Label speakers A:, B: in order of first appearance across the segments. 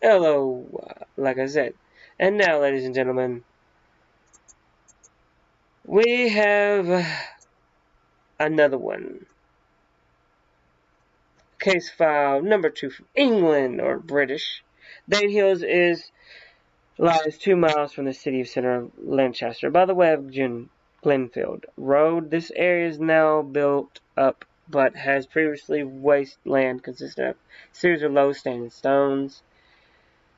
A: Hello, like I said. And now, ladies and gentlemen, we have another one. Case file number 2 from England, or British. Danehill lies 2 miles from the city center of Lancaster by the way of Glenfield Road. This area is now built up but has previously wasteland consisting of a series of low standing stones.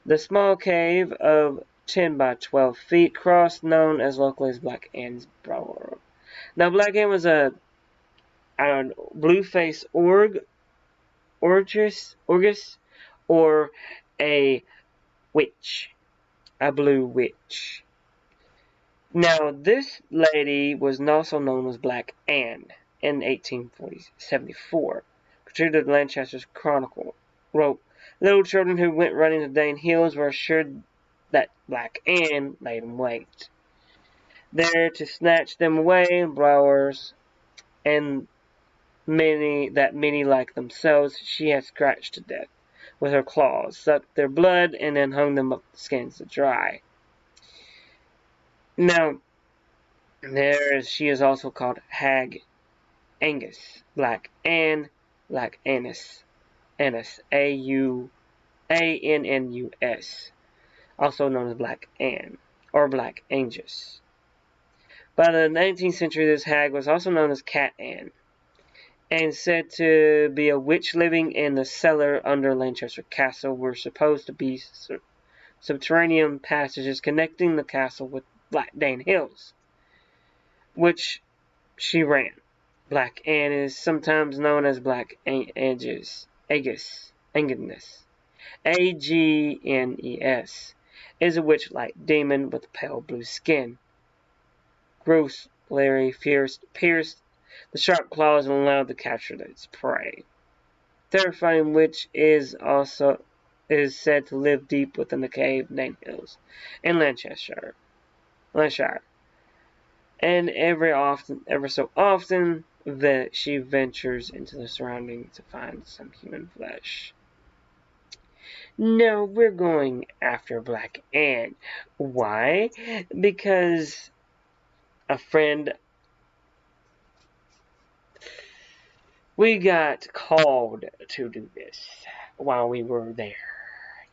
A: The small cave of 10 by 12 feet crossed, known as locally as Black Ann's Burrow. Now, Black Ann was a blue-faced orgus, or a witch, a blue witch. Now, this lady was also known as Black Anne in 1874. Contributed to Lancaster's Chronicle, wrote, little children who went running to Dane Hills were assured that Black Anne laid in wait there to snatch them away, blowers, and many like themselves she had scratched to death with her claws, sucked their blood, and then hung them up the skins to dry. Now, she is also called Hag Angus, Black Ann, Black Annis, Annus, also known as Black Ann, or Black Angus. By the 19th century, this hag was also known as Cat Ann, and said to be a witch living in the cellar under Lancaster Castle, were supposed to be subterranean passages connecting the castle with Black Dane Hills, which she ran. Black Ann is sometimes known as Black Agnes, Agnes, Agnes, is a witch-like demon with pale blue skin. Gross, Larry pierced the sharp claws and allowed to capture its prey. Terrifying witch is said to live deep within the cave Dane Hills in Lancashire. And ever so often, that she ventures into the surroundings to find some human flesh. No, we're going after Black Ann. Why? Because a friend, we got called to do this while we were there.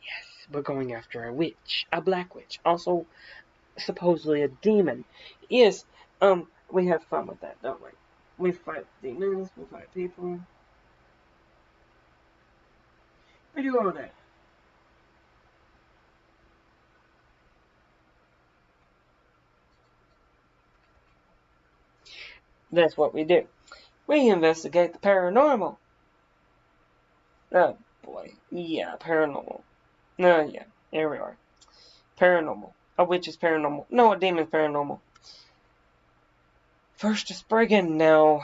A: Yes, we're going after a witch, a black witch, also supposedly a demon. Yes, we have fun with that, don't we? We fight demons, we fight people. We do all that. That's what we do. We investigate the paranormal. Oh boy, yeah, paranormal. No, yeah, here we are. Paranormal. A witch is paranormal. No, a demon is paranormal. First a Spriggin, now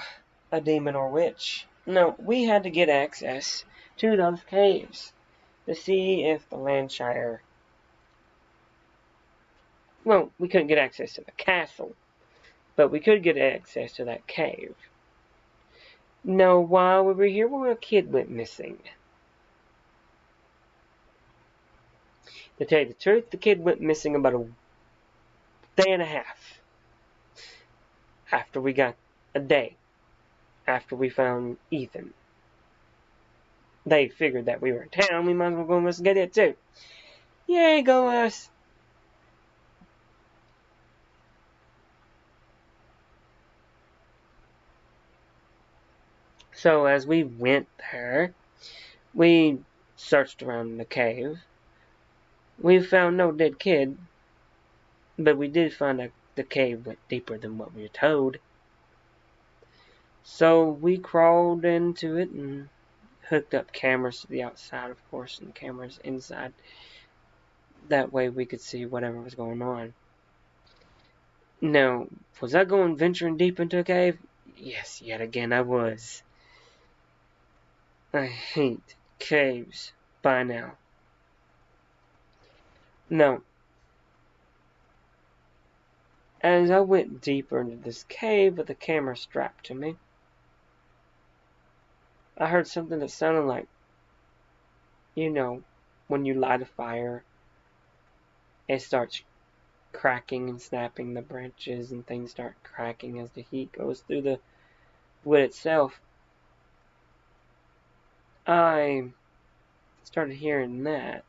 A: a demon or witch. No, we had to get access to those caves to see if the Landshire. Well, we couldn't get access to the castle, but we could get access to that cave. No, while we were here, a kid went missing. To tell you the truth, the kid went missing about a day and a half after we got a day after we found Ethan. They figured that we were in town, we might as well go investigate it too. Yay, go us! So as we went there, we searched around the cave. We found no dead kid, but we did find that the cave went deeper than what we were told. So we crawled into it and hooked up cameras to the outside, of course, and cameras inside. That way we could see whatever was going on. Now, was I going venturing deep into a cave? Yes, yet again I was. I hate caves by now. Now, as I went deeper into this cave with the camera strapped to me, I heard something that sounded like You know, when you light a fire, it starts cracking and snapping, the branches and things start cracking as the heat goes through the wood itself. I started hearing that.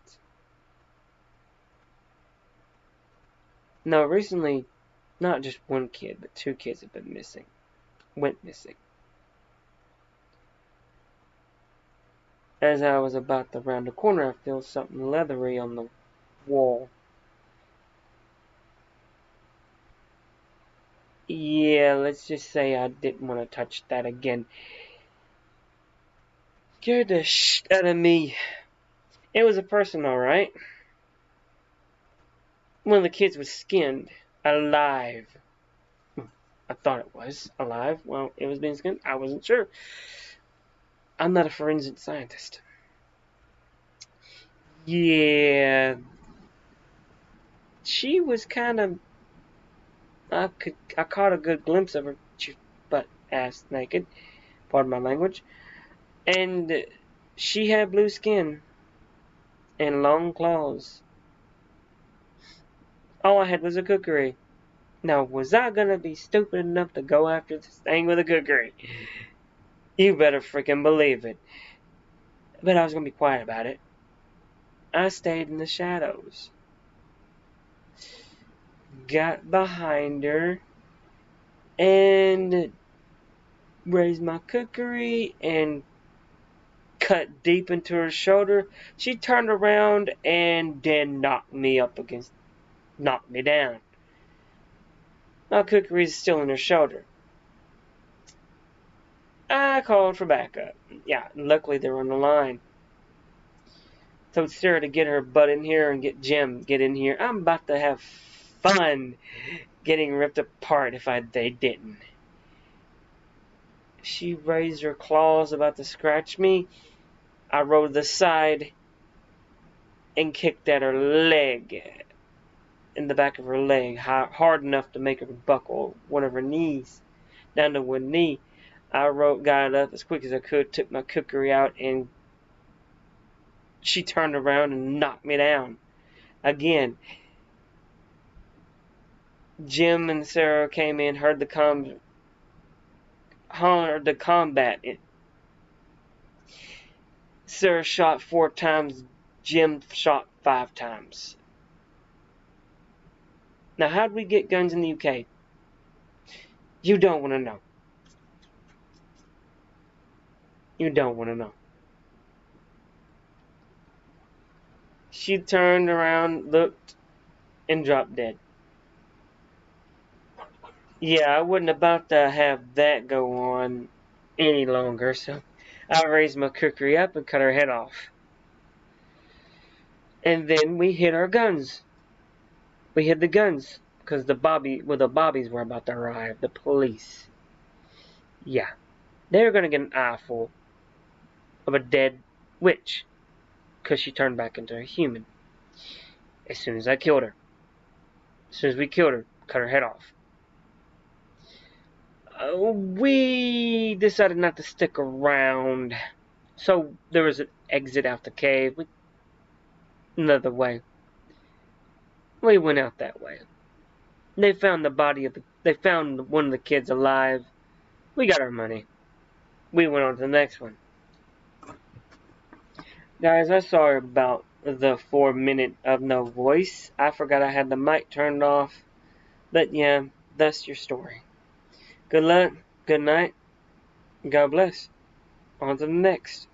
A: No, recently, not just one kid, but 2 kids have been missing. Went missing. As I was about to round the corner, I feel something leathery on the wall. Yeah, let's just say I didn't want to touch that again. Scared the shit out of me. It was a person, alright. One of the kids was skinned. Alive. I thought it was alive. Well, it was being skinned. I wasn't sure. I'm not a forensic scientist. Yeah. She was kind of... I caught a good glimpse of her butt ass naked. Pardon my language. And she had blue skin and long claws. All I had was a kukri. Now, was I gonna be stupid enough to go after this thing with a kukri? You better freaking believe it. But I was gonna be quiet about it. I stayed in the shadows. Got behind her and raised my kukri and cut deep into her shoulder. She turned around and then knocked me down. My kukri is still in her shoulder. I called for backup. Yeah, luckily they were on the line. Told Sarah to get her butt in here and get in here. I'm about to have fun getting ripped apart if they didn't. She raised her claws about to scratch me. I rode the side and kicked at her leg, in the back of her leg, hard enough to make her buckle one of her knees, down to one knee. I got it up as quick as I could, took my kukri out, and she turned around and knocked me down. Again, Jim and Sarah came in, heard the combat. Sarah shot 4 times, Jim shot 5 times. Now, how did we get guns in the UK? You don't want to know. You don't want to know. She turned around, looked, and dropped dead. Yeah, I wasn't about to have that go on any longer, so I raised my kukri up and cut her head off. And then we hid our guns. We hid the guns because the bobbies were about to arrive. The police. Yeah, they were gonna get an eyeful of a dead witch because she turned back into a human. As soon as I killed her. As soon as we killed her, cut her head off. We decided not to stick around. So there was an exit out the cave. Another way. We went out that way. They found they found one of the kids alive. We got our money. We went on to the next one. Guys, I'm sorry about the 4 minute of no voice. I forgot I had the mic turned off. But yeah, that's your story. Good luck, good night, God bless. On to the next.